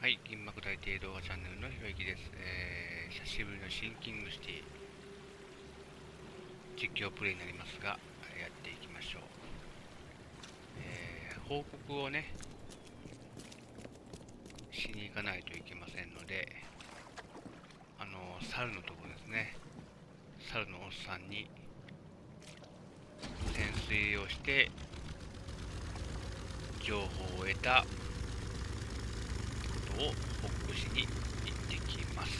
はい、銀幕大帝動画チャンネルのひろゆきです。久しぶりのシンキングシティ実況プレイになりますが、やっていきましょう。報告をね、しに行かないといけませんので、猿のところですね。猿のおっさんに潜水をして情報を得たことを報告しに行ってきます。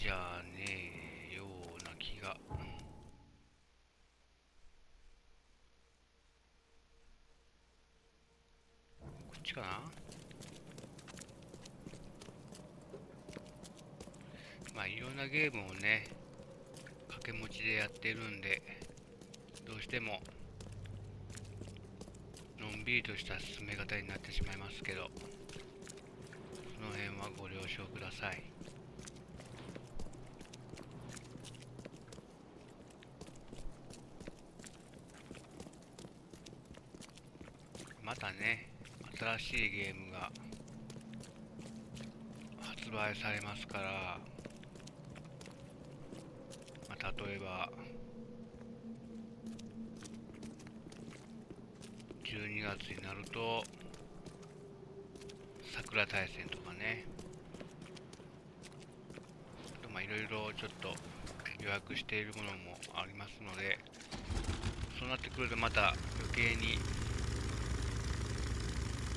じゃねえような気が、こっちかな。まあいろんなゲームをね掛け持ちでやってるんで、どうしてものんびりとした進め方になってしまいますけど、その辺はご了承ください。またね、新しいゲームが発売されますから、例えば12月になると桜大戦とかね、いろいろちょっと予約しているものもありますので、そうなってくるとまた余計に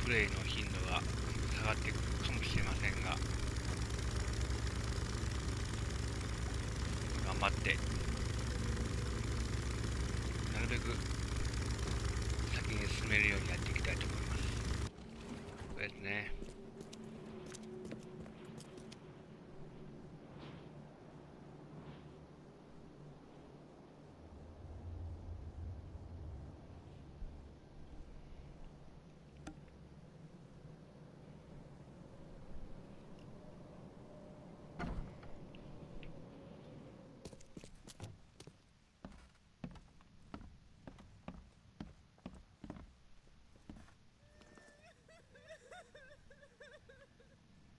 プレイの頻度が下がっていくかもしれませんが、頑張ってなるべく先に進めるようにやっていきたいと思います。これですね。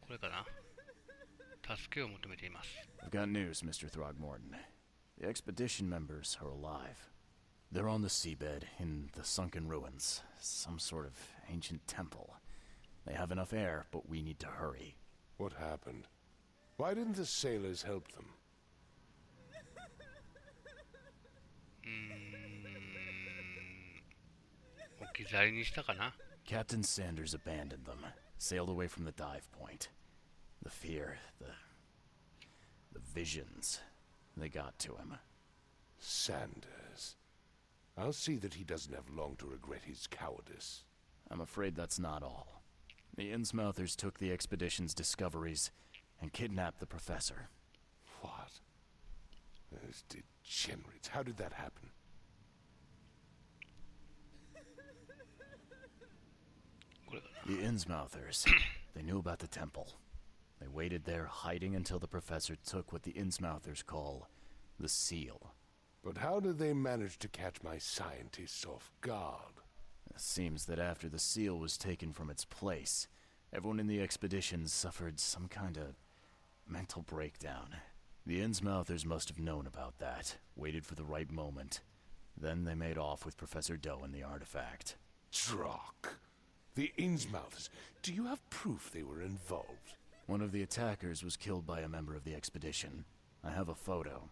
これかな。助けを求めています。 I've got news, Mr. Throgmorton. The expedition members are alive. They're on the seabed in the sunken ruins, some sort of ancient temple. They have enough air, but we need to hurry. What happened? Why didn't the sailors help them? 置き去りにしたかな。 Captain Sanders abandoned them, sailed away from the dive point. The fear, the visions, they got to him. Sanders. I'll see that he doesn't have long to regret his cowardice. I'm afraid that's not all. The Innsmouthers took the expedition's discoveries and kidnapped the professor. What? Those degenerates. How did that happen? The Innsmouthers. They knew about the temple. They waited there, hiding until the professor took what the Innsmouthers call the seal. But how did they manage to catch my scientists off guard? It seems that after the seal was taken from its place, everyone in the expedition suffered some kind of mental breakdown. The Innsmouthers must have known about that, waited for the right moment. Then they made off with Professor Doe and the artifact. Drock. The Innsmouthers. Do you have proof they were involved? One of the attackers was killed by a member of the expedition. I have a photo.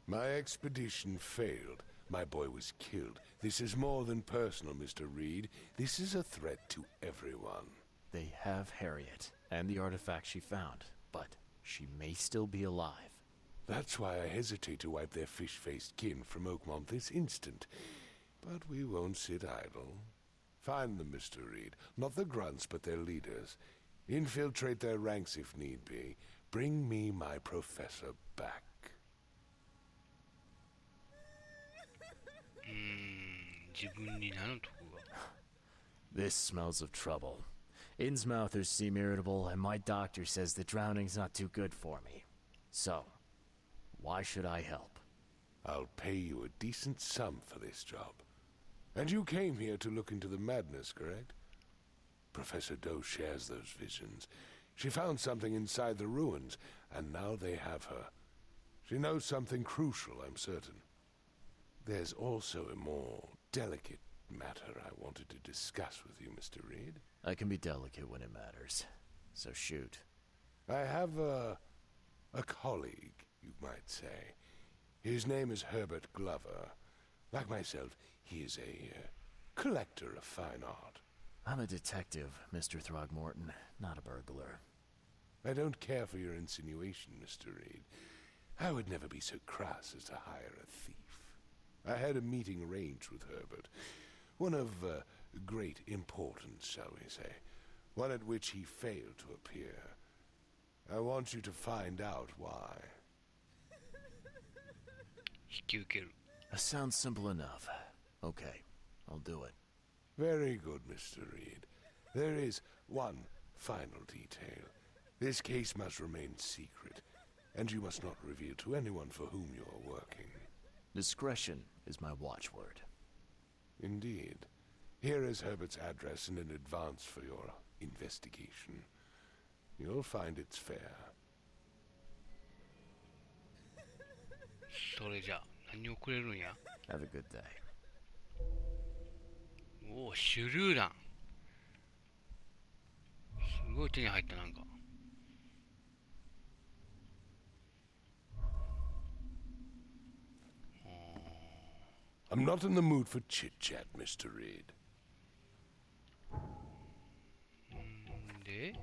My expedition failed. My boy was killed. This is more than personal, Mr. Reed. This is a threat to everyone. They have Harriet and the artifact she found, but she may still be alive. That's why I hesitate to wipe their fish-faced kin from Oakmont this instant. But we won't sit idle. Find them, Mr. Reed. Not the grunts, but their leaders. Infiltrate their ranks if need be. Bring me my professor back. 自分に何の得が This smells of trouble. Innsmouthers seem irritable, and my doctor says that drowning's not too good for me. So, why should I help? I'll pay you a decent sum for this job. And you came here to look into the madness, correct? Professor Doe shares those visions. She found something inside the ruins, and now they have her. She knows something crucial, I'm certain. There's also a more delicate matter I wanted to discuss with you, Mr. Reed. I can be delicate when it matters. So shoot. I have a colleague, you might say. His name is Herbert Glover. Like myself, he is a collector of fine art. I'm a detective, Mr. Throgmorton, not a burglar. I don't care for your insinuation, Mr. Reed. I would never be so crass as to hire a thief. I had a meeting arranged with Herbert. One of great importance, shall we say. One at which he failed to appear. I want you to find out why. 引き受ける That sounds simple enough. Okay, I'll do it. Very good, Mr. Reed. There is one final detail. This case must remain secret, and you must not reveal to anyone for whom you are working. Discretion is my watchword. Indeed. Here is Herbert's address and an advance for your investigation. You'll find it's fair. それじゃあ何をくれるんや Have a good day. おおシュルーランすごい手に入ったなんか I'm not in the mood for chit-chat, Mr. Reed. で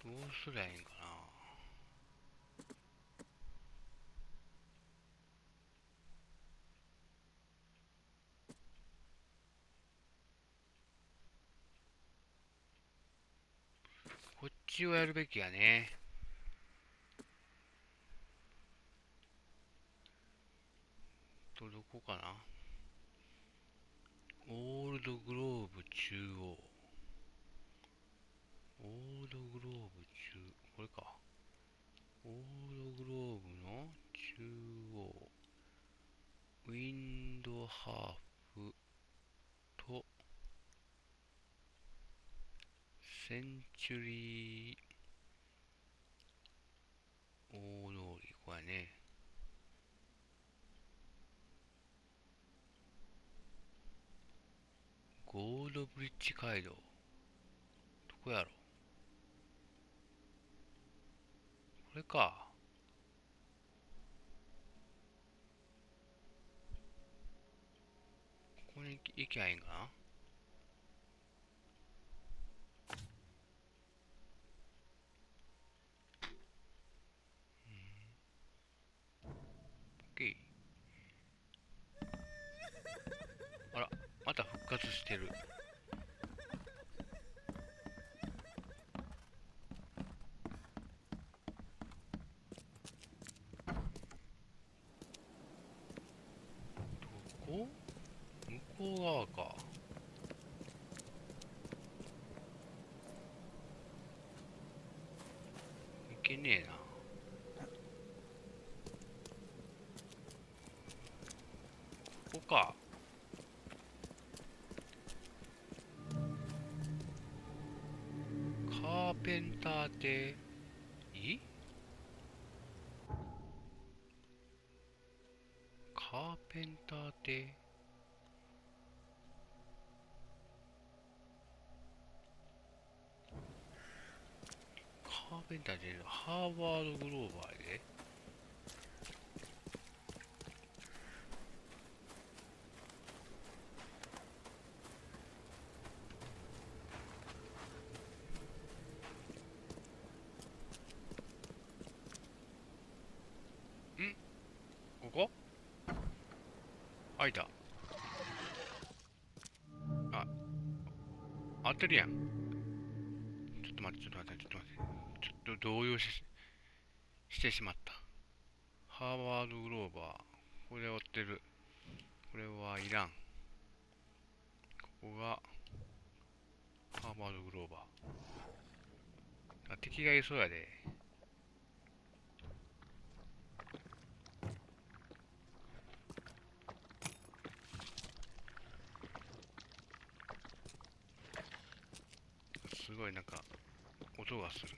どうすりゃいいんかなこっちをやるべきやねどこかなオールドグローブ中央オールドグローブ中これかオールドグローブの中央ウィンドハーフとセンチュリー大通りこれねゴールドブリッジ街道どこやろこれかここに行きゃいいんかなあら、また復活してる。どこ？向こう側か。いけねえな。ここか。ペンターってカーペンターってカーペンターってハーバードグローバーでここ開いた。あ、合ってるやん。ちょっと待って、ちょっと待って、ちょっと待って。ちょっと動揺してしまった。ハーバードグローバー。これ追ってる。これはいらん。ここがハーバードグローバー。あ、敵がいそうやで。すごいなんか音がする。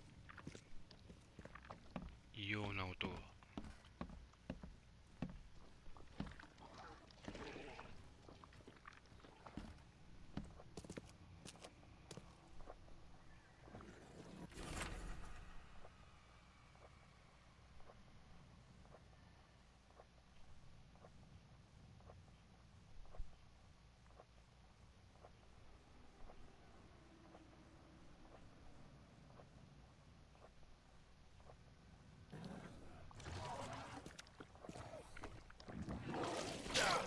異様な音が。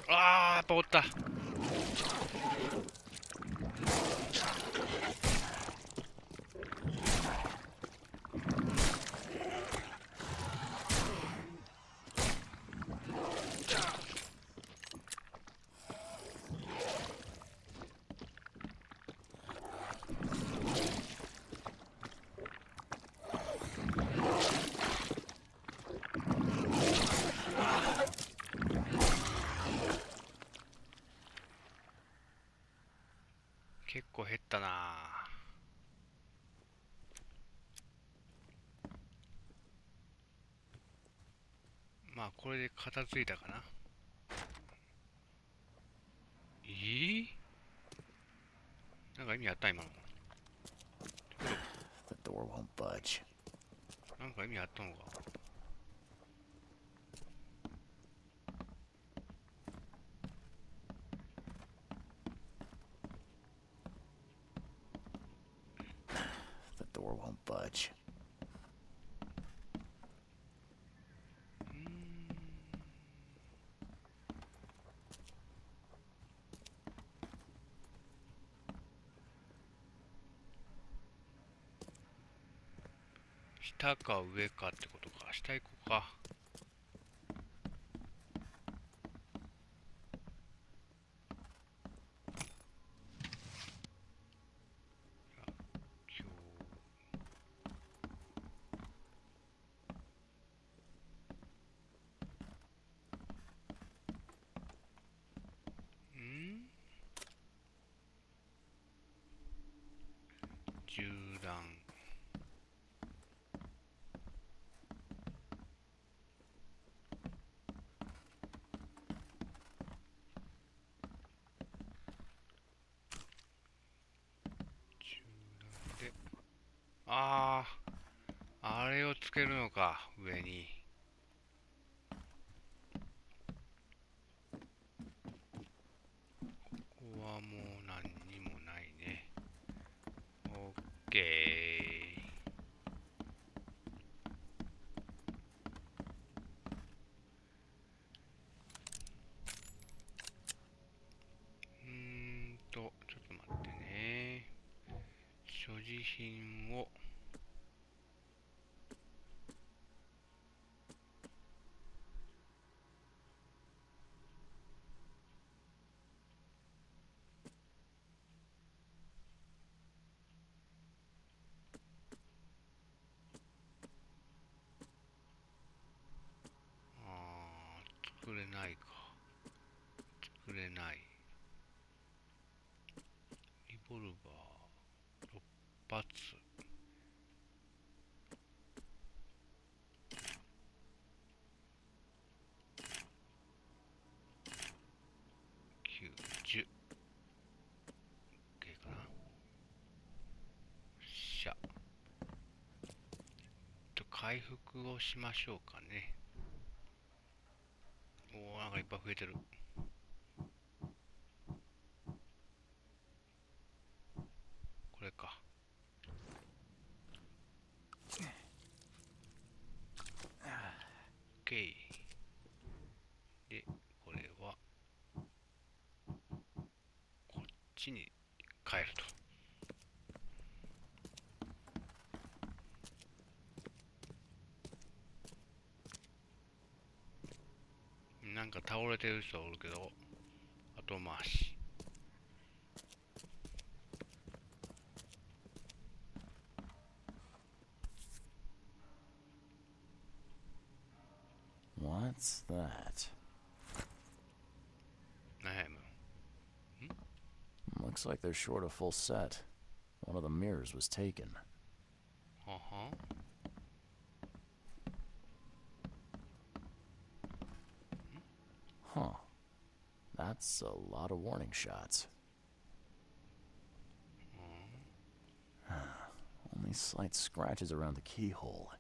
あー、やっぱおった。結構減ったな。まあこれで片付いたかな。なんか意味あった今の。The door won't budge. なんか意味あったのか。The door won't budge. 下か上かってことか。下行こうか。今日銃弾。銃弾で、あれをつけるのか、上に。ここはもう何にもないね。オッケー。ちょっと待ってね。所持品を。作れないか。作れない。リボルバー6発。回復をしましょうかね。おお、なんかいっぱい増えてる。これか。OK。で、これはこっちに変えると。なんか倒れてる人おるけど、後回し。What's that? なんやもん。Looks like they're short a full set. One of the mirrors was taken. はは。Huh. That's a lot of warning shots. Only slight scratches around the keyhole.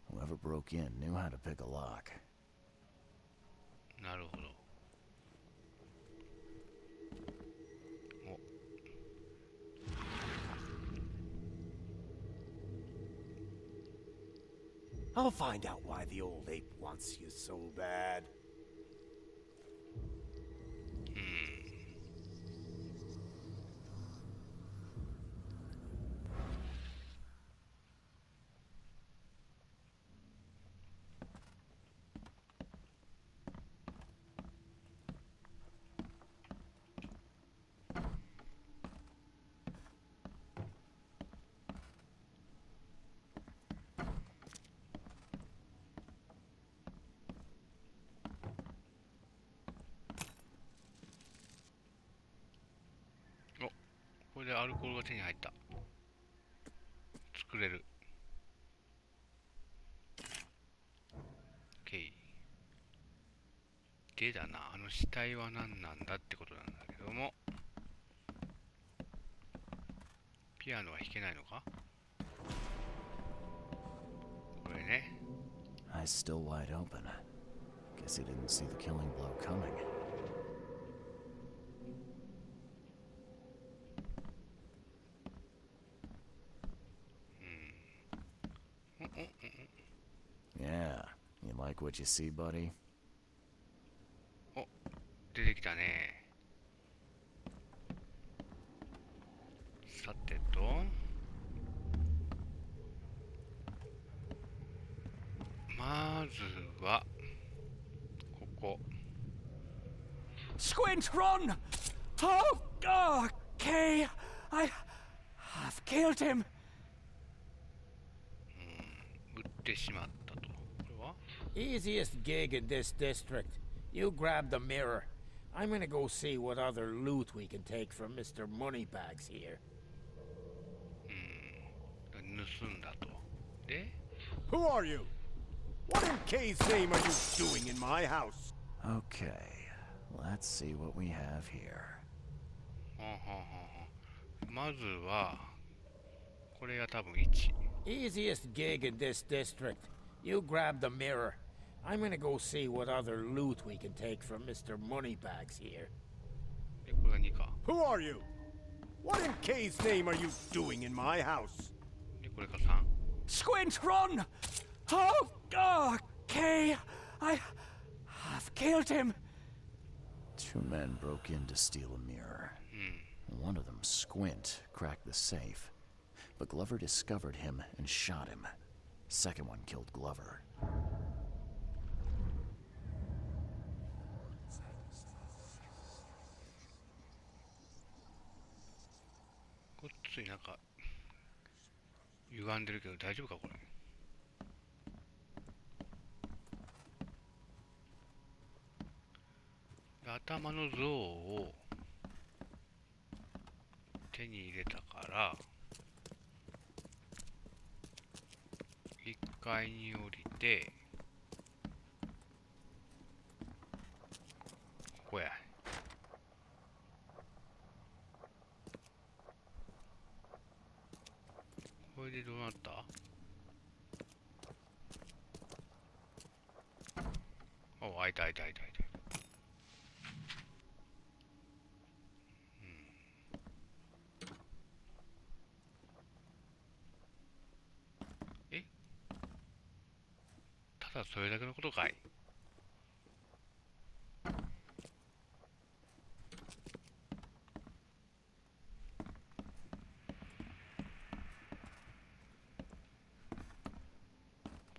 Whoever broke in knew how to pick a lock. なるほど。I'll find out why the old ape wants you so bad. これでアルコールが手に入った。作れる。OK。でだな、あの死体は何なんだってことなんだけども、ピアノは弾けないのか？これね。Eyes still wide open. Guess he didn't see the killing blow coming. うんうんうんうん。Yeah. You like what you see, buddy? お、出てきたね。さてと、まずはここ。Squint, run! Oh, okay. I've killed him. 撃ってしまったと。これは Easiest gig in this district. You grab the mirror. I'm gonna go see what other loot we can take from Mr. Moneybags here. 盗んだと。で、 Who are you? What in K's name are you doing in my house? Okay. Let's see what we have here. まずはこれが多分1。 Easiest gig in this district. You grab the mirror. I'm gonna go see what other loot we can take from Mr. Moneybags here. で、これが2か。 Who are you? What in K's name are you doing in my house? で、これが3。 Squint, run! Oh, okay. I've killed him. Two men broke in to steal a mirror. One of them, Squint, cracked the safe. But Glover discovered him and shot him. Second one killed Glover. こっちなんか歪んでるけど大丈夫かこれ。頭の像を手に入れたから1階に降りてここや。これでどうなった？開いた開いた開いた開いた。え、ただそれだけのことかい。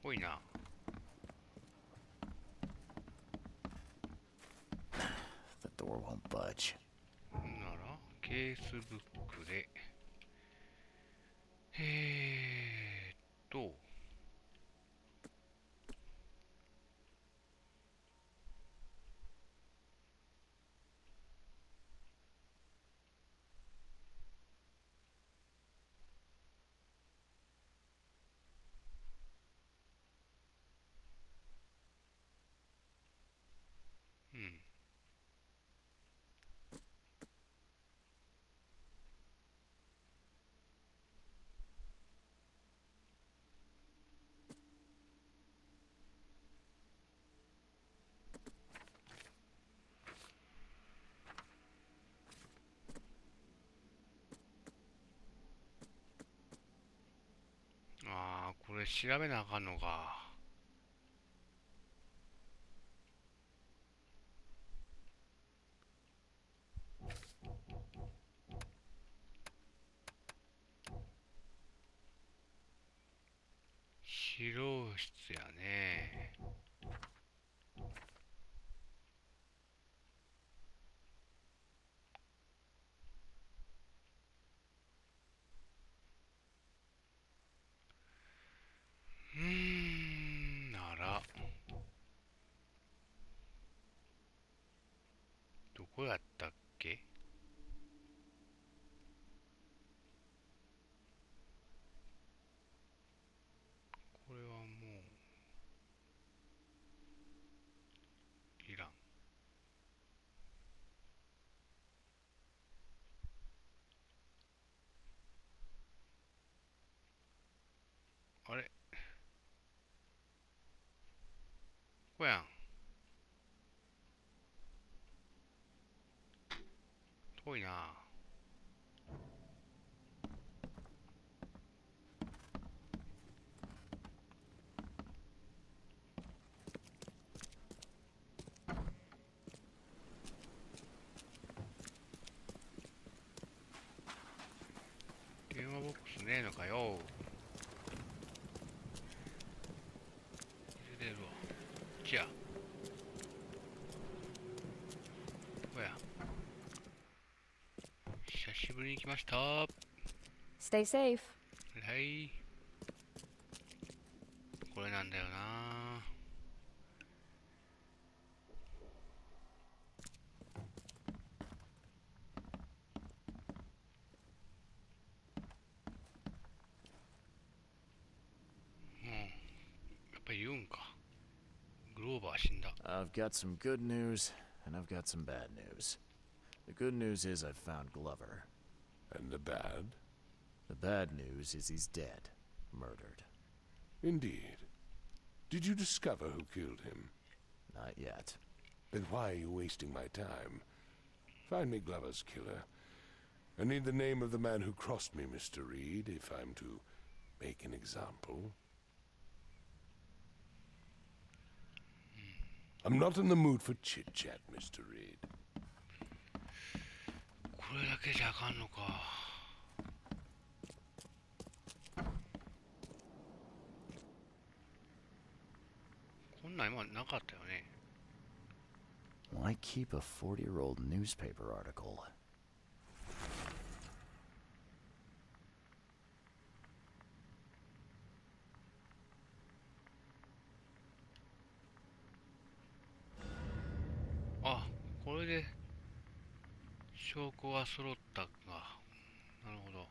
ぽいな。The door won't budge. ならケースブックでとうん。ああ、これ調べなあかんのか。資料室やね。なら、どこやったっけ。これはもう、いらん。あれこやん。遠いな。電話ボックスねえのかよ。入れれるわ。じゃあ。こや。久しぶりに来ました。は Stay safe. い。これなんだよな。うん。やっぱり言うんか。グローバー死んだ。I've got some good news, and I've got some bad news. The good news is I've found Glover. And the bad? The bad news is he's dead. Murdered. Indeed. Did you discover who killed him? Not yet. Then why are you wasting my time? Find me Glover's killer. I need the name of the man who crossed me, Mr. Reed, if I'm to make an example. I'm not in the mood for chit-chat, Mr. Reed. これだけじゃあかんのか。こんなん今なかったよね。Why keep a 40-year-old newspaper article? Ah, これで証拠は揃ったか。なるほど。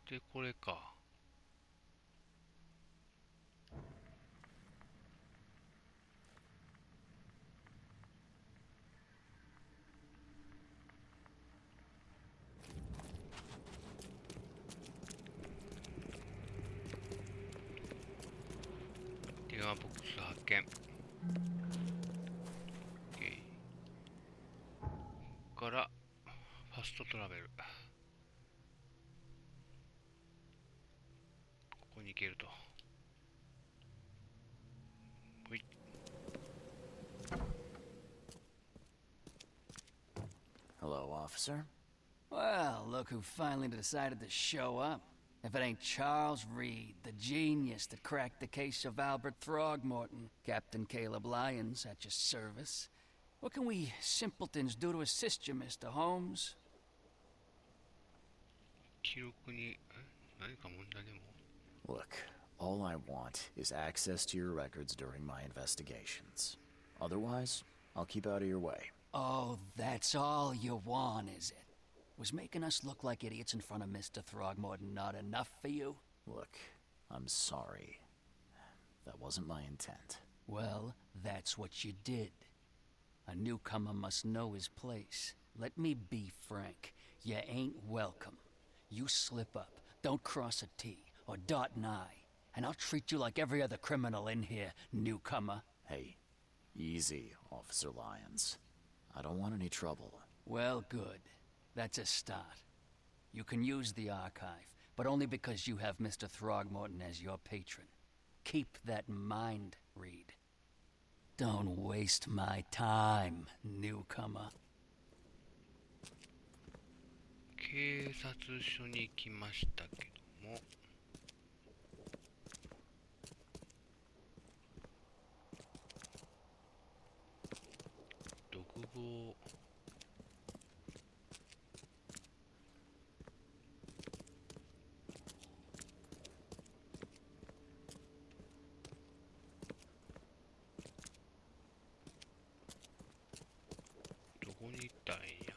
で、これか。見。OK。ここからファストトラベル。ここに行けると。ほい。Hello, officer. Well, look who finally decided to show up. If it ain't Charles Reed, the genius that cracked the case of Albert Throgmorton. Captain Caleb Lyons at your service. What can we simpletons do to assist you, Mr. Holmes? 記録に、何か問題でも Look, all I want is access to your records during my investigations. Otherwise, I'll keep out of your way. Oh, that's all you want, is it? Was making us look like idiots in front of Mr. Throgmorton not enough for you? Look, I'm sorry. That wasn't my intent. Well, that's what you did. A newcomer must know his place. Let me be frank. You ain't welcome. You slip up, don't cross a T or dot an I, and I'll treat you like every other criminal in here, newcomer. Hey, easy, Officer Lyons. I don't want any trouble. Well, good. That's a start. You can use the archive, but only because you have Mr. Throgmorton as your patron. Keep that in mind, Reed. Don't waste my time, newcomer. 警察署に来ましたけども、独房。どこに行ったらいいんや。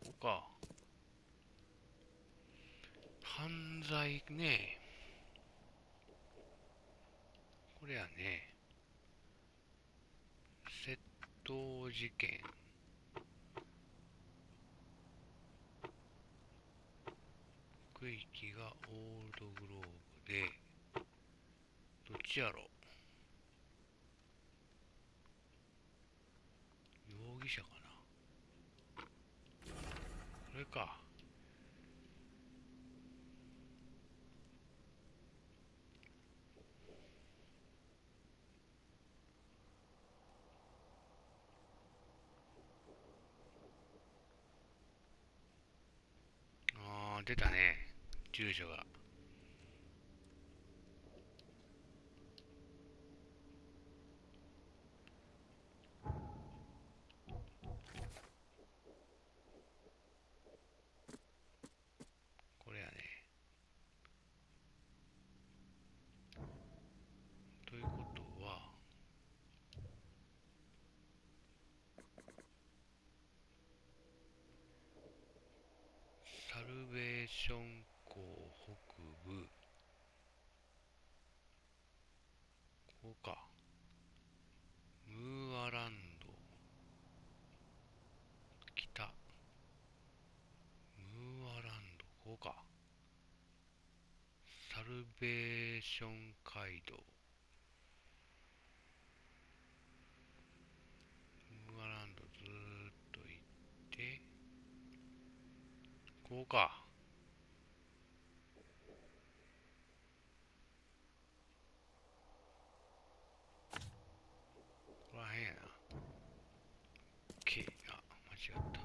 ここか。犯罪ね。これやね。窃盗事件。区域がオールドグローブで、どっちやろ。容疑者かな。これか。あー、出たね。住所が。これやね。ということは、サルベーション港北部、ここか。ムーアランド、北。ムーアランド、ここか。サルベーション街道。ムーアランドずーっと行って、ここか。ここらへんやな。OK。あ、間違った。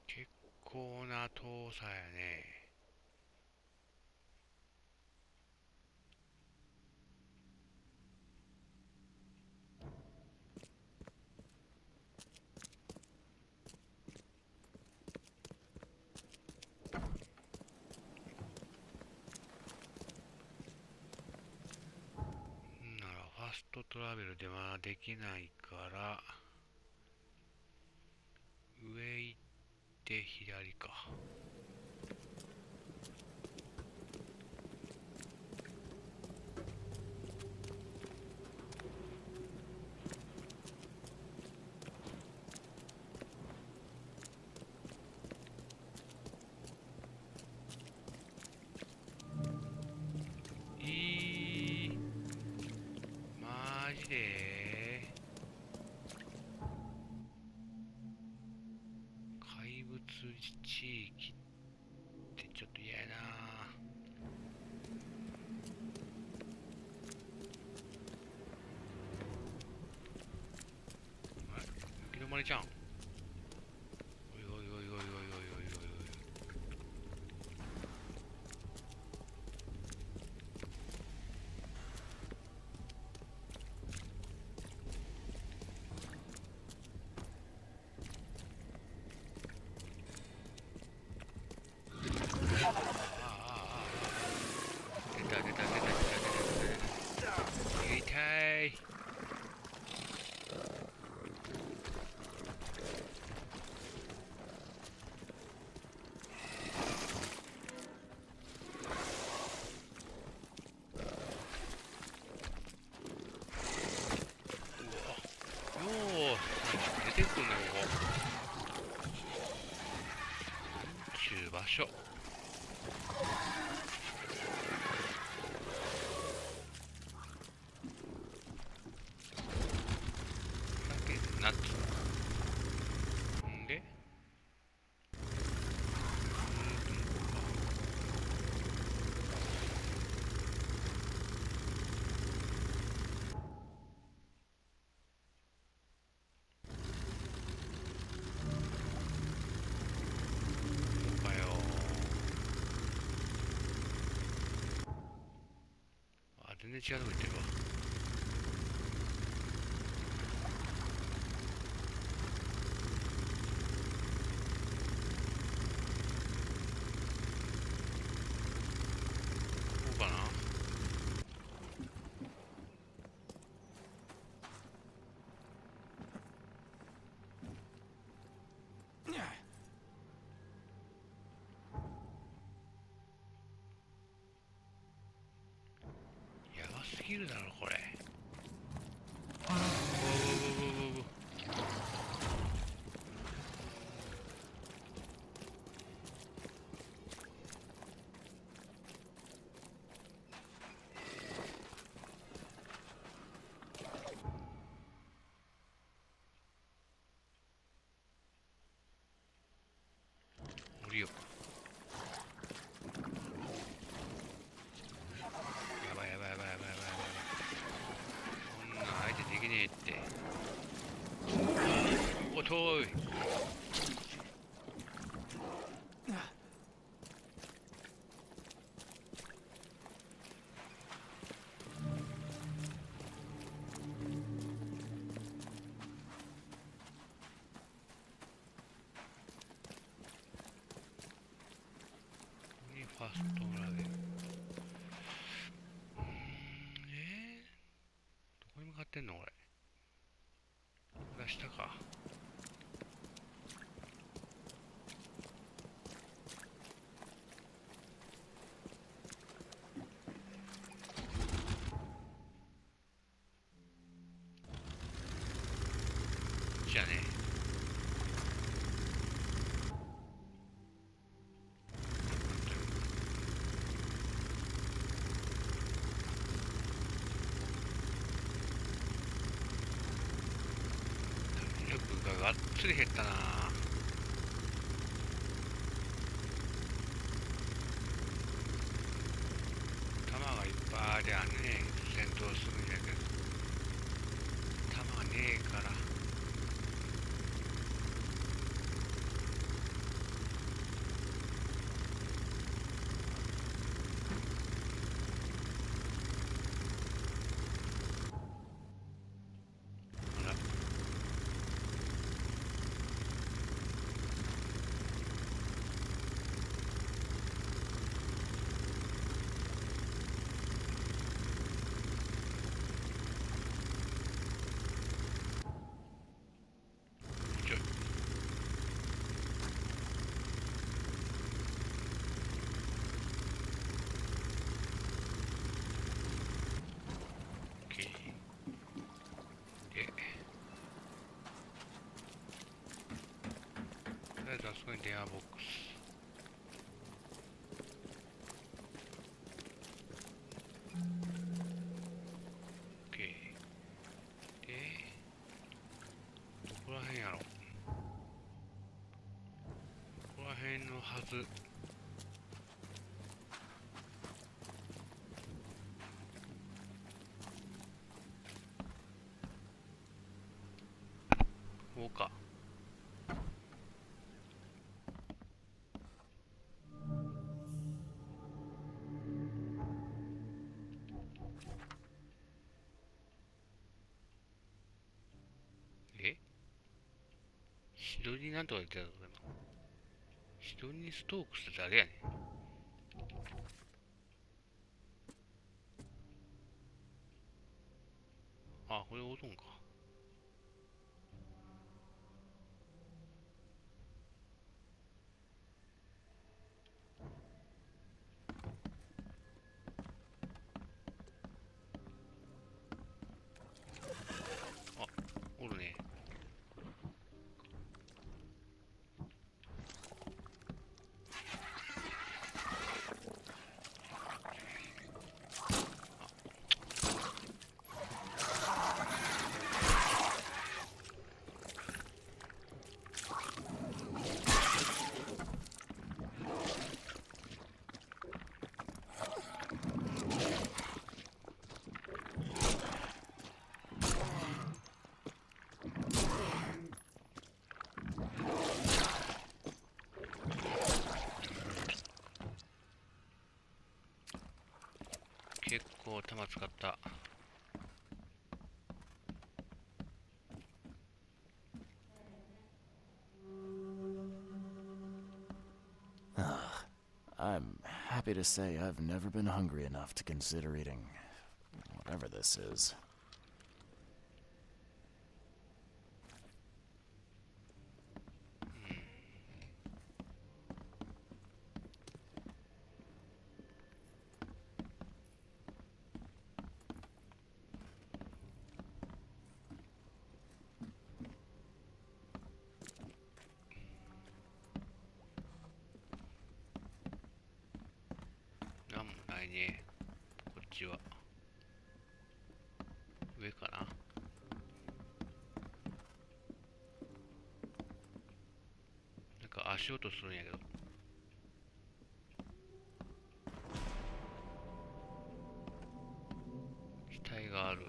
結構な遠さやね。ならファストトラベルではできないから、上行って左か。で怪物地域ってちょっと嫌やな。はい、行き止まりちゃん。おいおいおいおいおいおいおいおいおい。出た出た出た出た出た出た。逃げたい。よう出てくるな、ここ。なんちゅう場所。ナッツんでそうかよ。あ、全然違うとこ行ってるわ。こうかな。やばすぎるだろこれ。うわうわうわうわうわ。降りよう。やばいやばいやばいやばいやばいやばい。こんなん相手できねえって。おとい。ファーストラベル。どこに向かってんのこれ。これは下か。じゃあね。体力ががっつり減ったな。弾がいっぱいありゃね、戦闘するんやけど、弾がねえから。ほら。ちょい。オッケー。で、とりあえずあそこに電話ボックス。オッケー。らへんやろ。ここらへんのはず。こうか。シドニーなんとか言ってたぞ、今。シドニーストークスって誰やねん。あ、これオゾンか。あ、おるね。結構弾使った。I'm happy to say I've never been hungry enough to consider eating whatever this is.なんもないね。こっちは。上かな。なんか足音するんやけど。機体がある。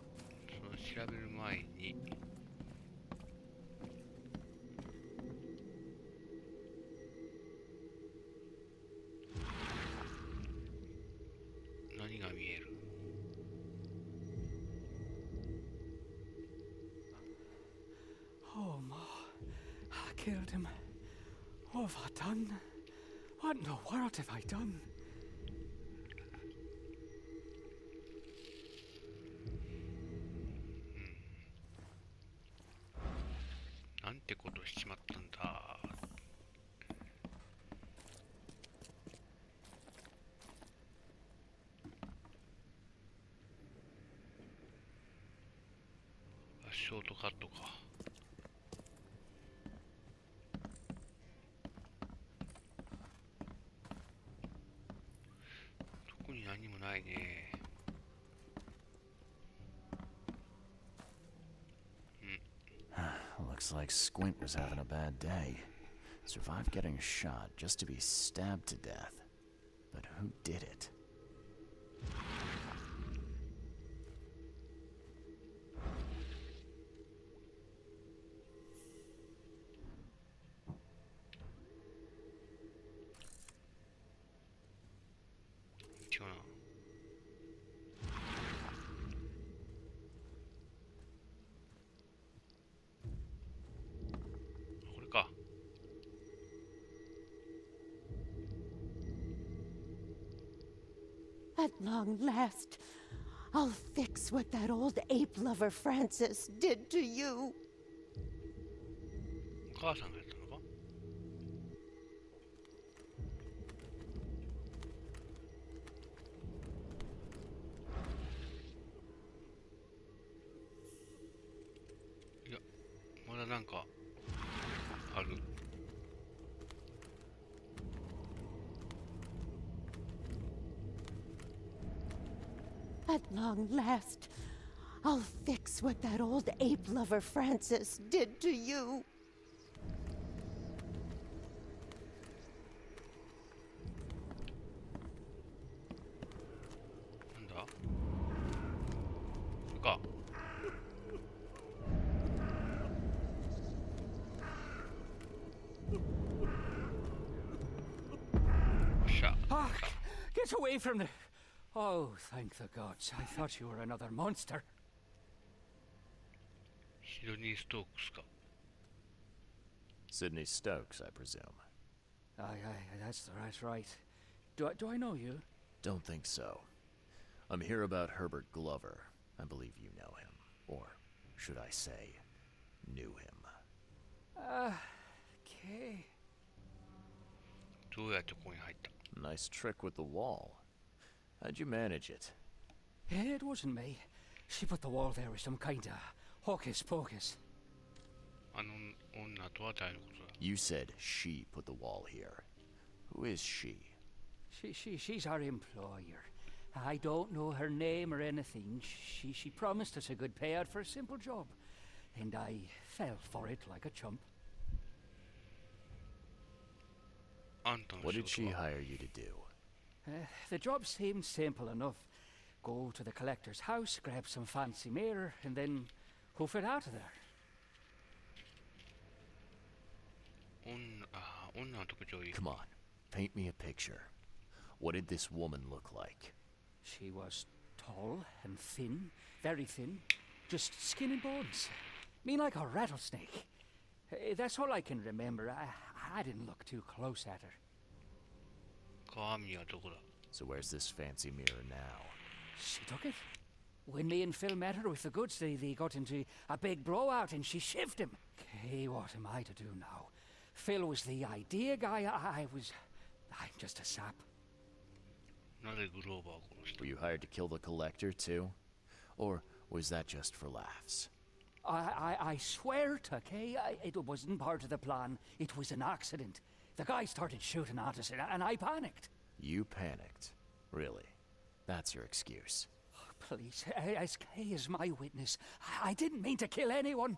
その調べる前に。何が見える？ Oh, Ma. I killed him. What have I done? What in the world have I done? なんてことしちまったんだ。ショートカットか。特に何もないね。Looks like Squint was having a bad day. Survived getting shot just to be stabbed to death. But who did it? At long last, I'll fix what that old ape lover Francis did to you. お母さんがやったのか？いや、まだなんかある。At long last, I'll fix what that old ape lover Francis did to you. なんだこれか。よっしゃ。 Ah, get away from the... Oh, thank the gods. I thought you were another monster. シドニー・ストークスか。 Sydney Stokes, I presume. Aye, that's right. Do I know you? Don't think so. I'm here about Herbert Glover. I believe you know him. Or should I say, knew him. Okay. どうやってここに入った？ Nice trick with the wall. How'd you manage it? It wasn't me. She put the wall there with some kind of hocus pocus. あの女とは誰のことだ？ You said she put the wall here. Who is she? She's our employer. I don't know her name or anything. She promised us a good payout for a simple job. And I fell for it like a chump. あんたの What 仕 did she 事は？ hire you to do? The job seemed simple enough. Go to the collector's house, grab some fancy mirror, and then hoof it out of there. 女の特徴いい。 Come on, paint me a picture. What did this woman look like? She was tall and thin, very thin, just skin and bones. Mean like a rattlesnake. That's all I can remember. I didn't look too close at her. 鏡はどこだ？ So where's this fancy mirror now? She took it. When me and Phil met her with the goods, they got into a big blowout and she shivved him. Okay, what am I to do now? Phil was the idea guy. I'm just a sap. なぜグローバーを殺した？ Were you hired to kill the collector too? Or was that just for laughs? I swear it, okay? It wasn't part of the plan. It was an accident. The guy started shooting at us and I panicked. You panicked. Really? That's your excuse. Please, SK is my witness. I didn't mean to kill anyone.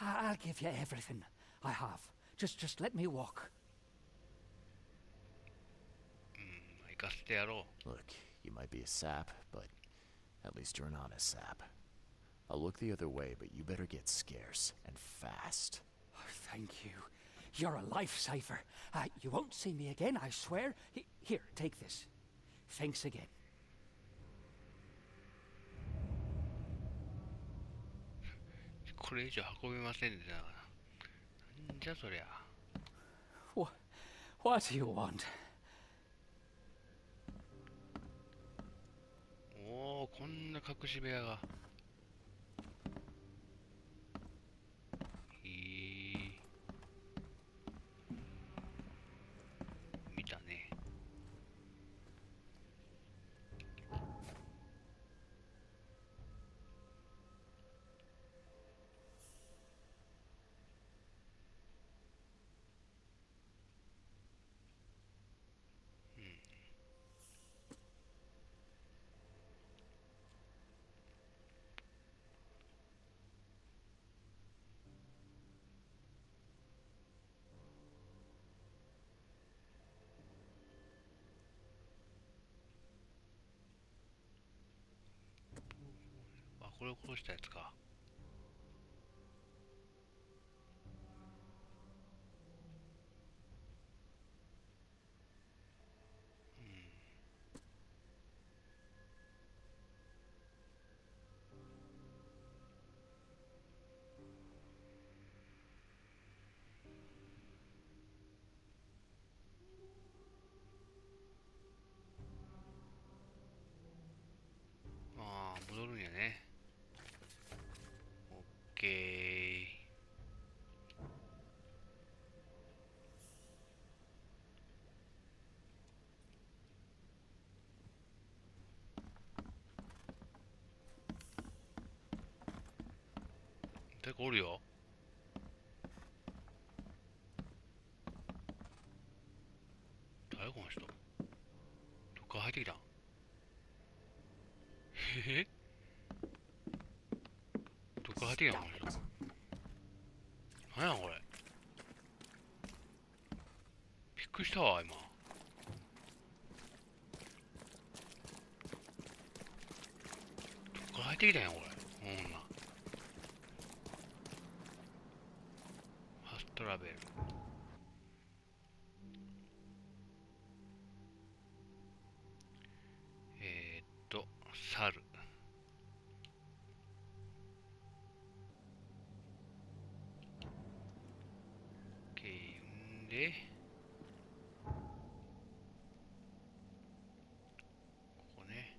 I'll give you everything. I have. Just let me walk. 行かせてやろう。 Look, you might be a sap, but at least you're an honest sap. I'll look the other way, but you better get scarce, and fast. Oh, thank you. You're a lifesaver. You won't see me again, I swear. Here, take this. Thanks again. これ以上運べませんね。なんじゃそりゃ。 What do you want? おお、こんな隠し部屋が。見たね。あ、これを殺したやつか。ああ、戻るんやね。オッケー。誰かおるよ。誰この人。どっから入ってきたん？へへ。爆破的なこの人。なんやこれ。びっくりしたわ、今。どっから入ってきたんや、これ。こんな。ファストラベル。猿。で、ここね。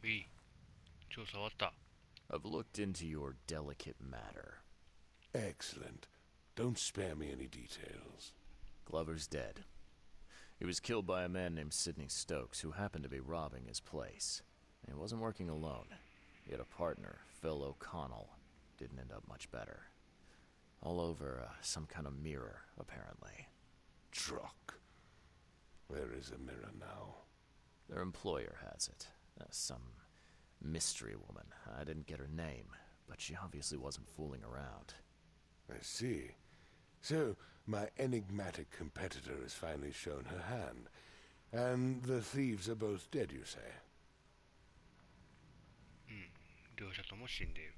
いい。調査終わった。I've looked into your delicate matter. Excellent. Don't spare me any details. Glover's dead. He was killed by a man named Sidney Stokes, who happened to be robbing his place. He wasn't working alone. He had a partner, Phil O'Connell. Didn't end up much better. All over some kind of mirror, apparently. Truck. Where is the mirror now? Their employer has it. Some mystery woman. I didn't get her name, but she obviously wasn't fooling around. I see. So, my enigmatic competitor has finally shown her hand. And the thieves are both dead, you say? 両者とも死んでいる。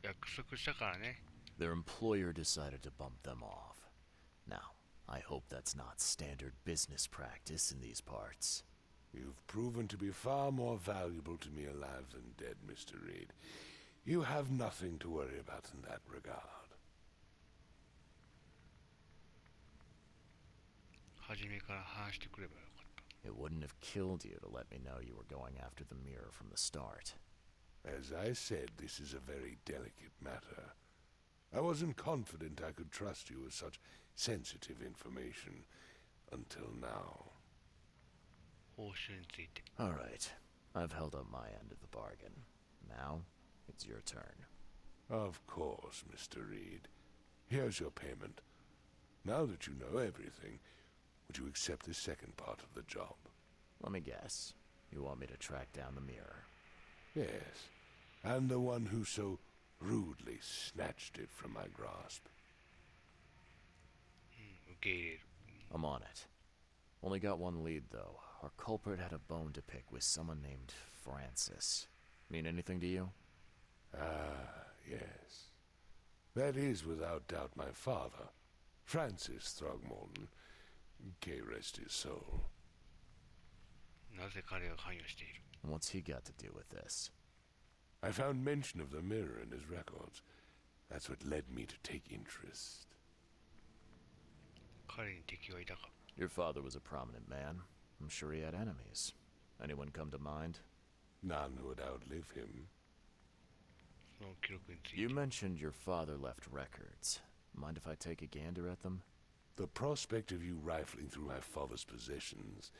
約束したからね。Their employer decided to bump them off. Now, I hope that's not standard business practice in these parts. You've proven to be far more valuable to me alive than dead, Mr. Reed. You have nothing to worry about in that regard. 初めから話してくればよかった。It wouldn't have killed you to let me know you were going after the mirror from the start. As I said, this is a very delicate matter. I wasn't confident I could trust you with such sensitive information until now. 報酬について。All right. I've held up my end of the bargain. Now, it's your turn. Of course, Mr. Reed. Here's your payment. Now that you know everything, would you accept the second part of the job? Let me guess. You want me to track down the mirror? Yes, and the one who so rudely snatched it from my grasp. 受け入れる。I'm on it. Only got one lead, though. Our culprit had a bone to pick with someone named Francis. Mean anything to you? Ah, yes. That is without doubt my father, Francis Throgmorton. May rest his soul. なぜ彼が関与している？ What's he got to do with this? I found mention of the mirror in his records. That's what led me to take interest. 彼に敵はいたか？ Your father was a prominent man. I'm sure he had enemies. Anyone come to mind? None who would outlive him. その記録について。 You mentioned your father left records. Mind if I take a gander at them? The prospect of you rifling through my father's possessions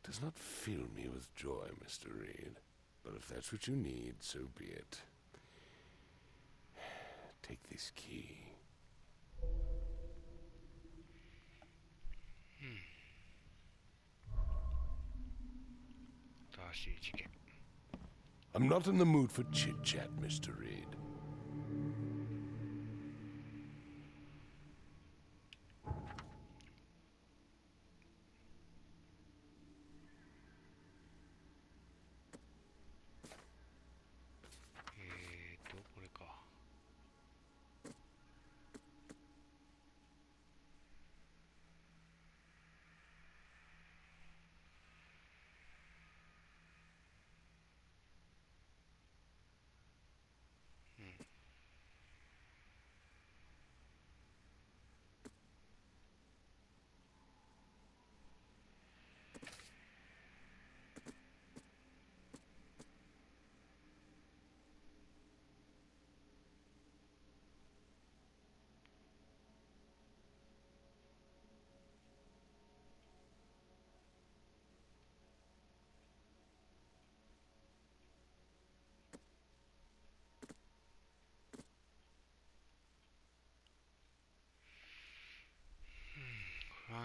does not fill me with joy, Mr. Reed. But if that's what you need, so be it. Take this key. I'm not in the mood for chit-chat, Mr. Reed.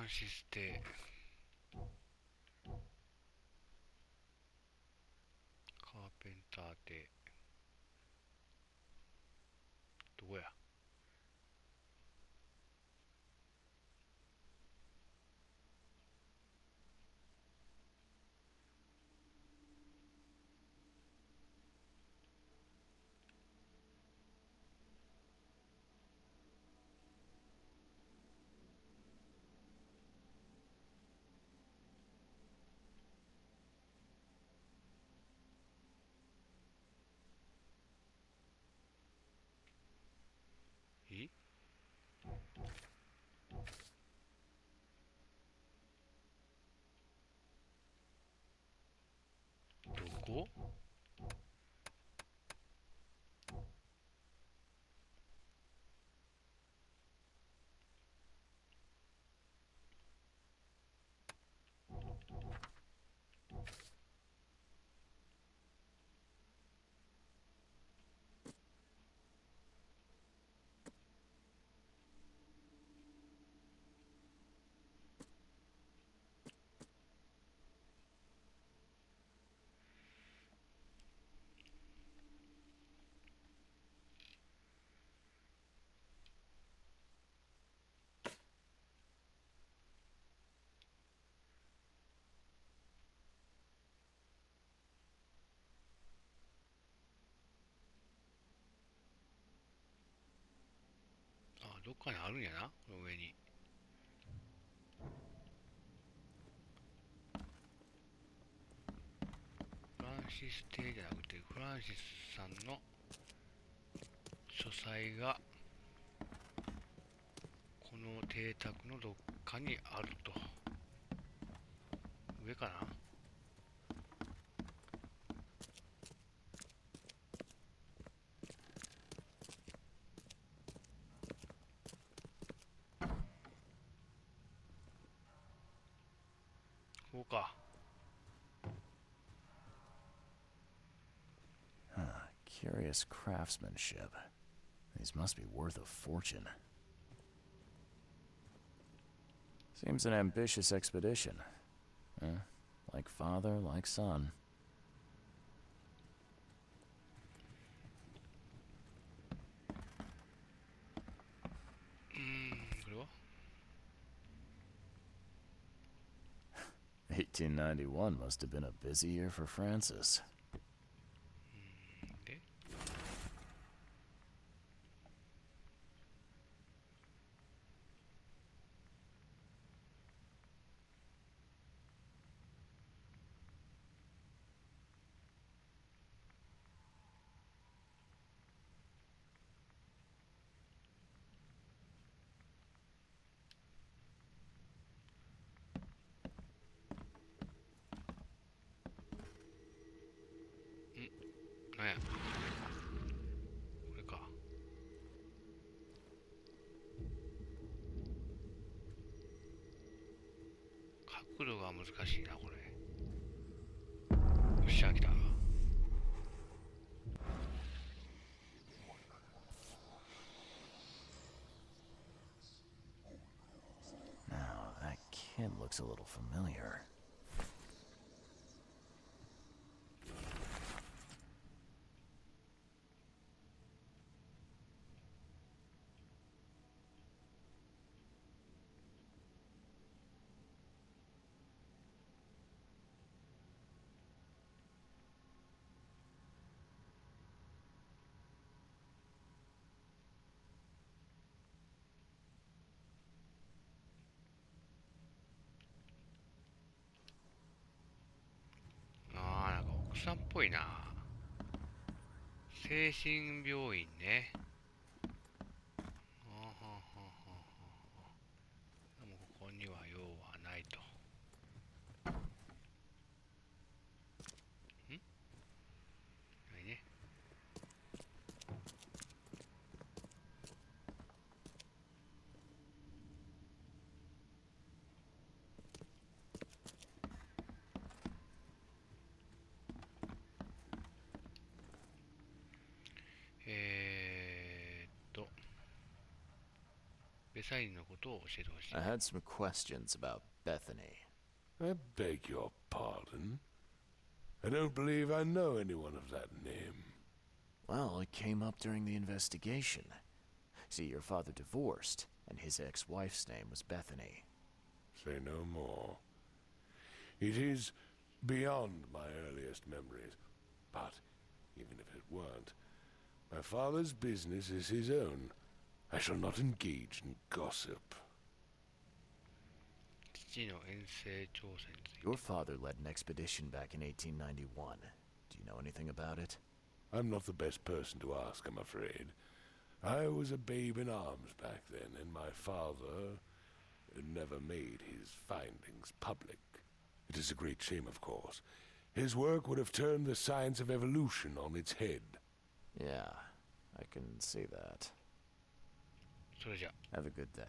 ンシス邸、カーペンター邸、どこや。え、どこ？あ、どっかにあるんやな、この上に。フランシス邸じゃなくて、フランシスさんの書斎がこの邸宅のどっかにあると。上かな。こうか。Curious craftsmanship. These must be worth a fortune. Seems an ambitious expedition. Like father, like son. これは1891 must have been a busy year for Francis. で、なんや。これか。角度が難しいな、これ。よっしゃ、来た。Now, that kid looks a little familiar.さんっぽいな。精神病院ね。でもここには用はないと。ないね。サインのことを教えてほしい。 I had some questions about Bethany. I beg your pardon. I don't believe I know anyone of that name. Well, it came up during the investigation. See, your father divorced, and his ex-wife's name was Bethany. Say no more. It is beyond my earliest memories. But even if it weren't, my father's business is his own. I shall not engage in gossip. 父の遠征調査について。 Your father led an expedition back in 1891. Do you know anything about it? I'm not the best person to ask, I'm afraid. I was a babe in arms back then, and my father never made his findings public. It is a great shame, of course. His work would have turned the science of evolution on its head. Yeah, I can see that. それじゃ。 Have a good day.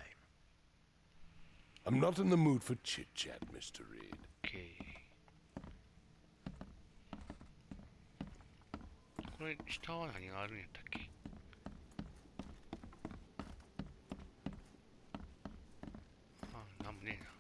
I'm not in the mood for chit-chat, Mr. Reed. OK。これ、下は何があるんやったっけ？あ、なんもねえな。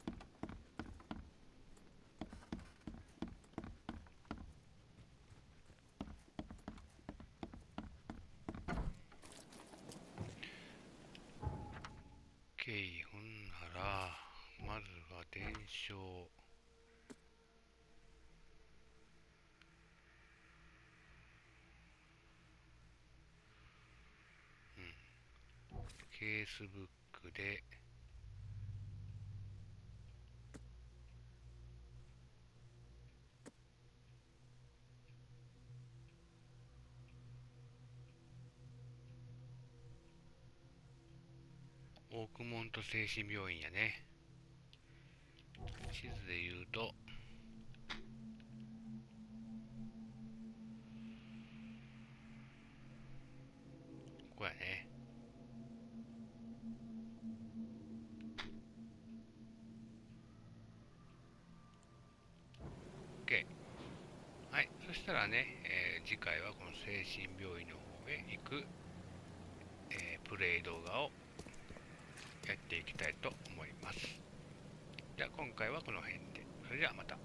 OK、ほんなら、まずは伝承。ケースブックでオークモント精神病院やね。地図で言うとここやね。OK。はい、そしたらね、次回はこの精神病院の方へ行く、プレイ動画をやっていきたいと思います。じゃあ今回はこの辺で。それではまた。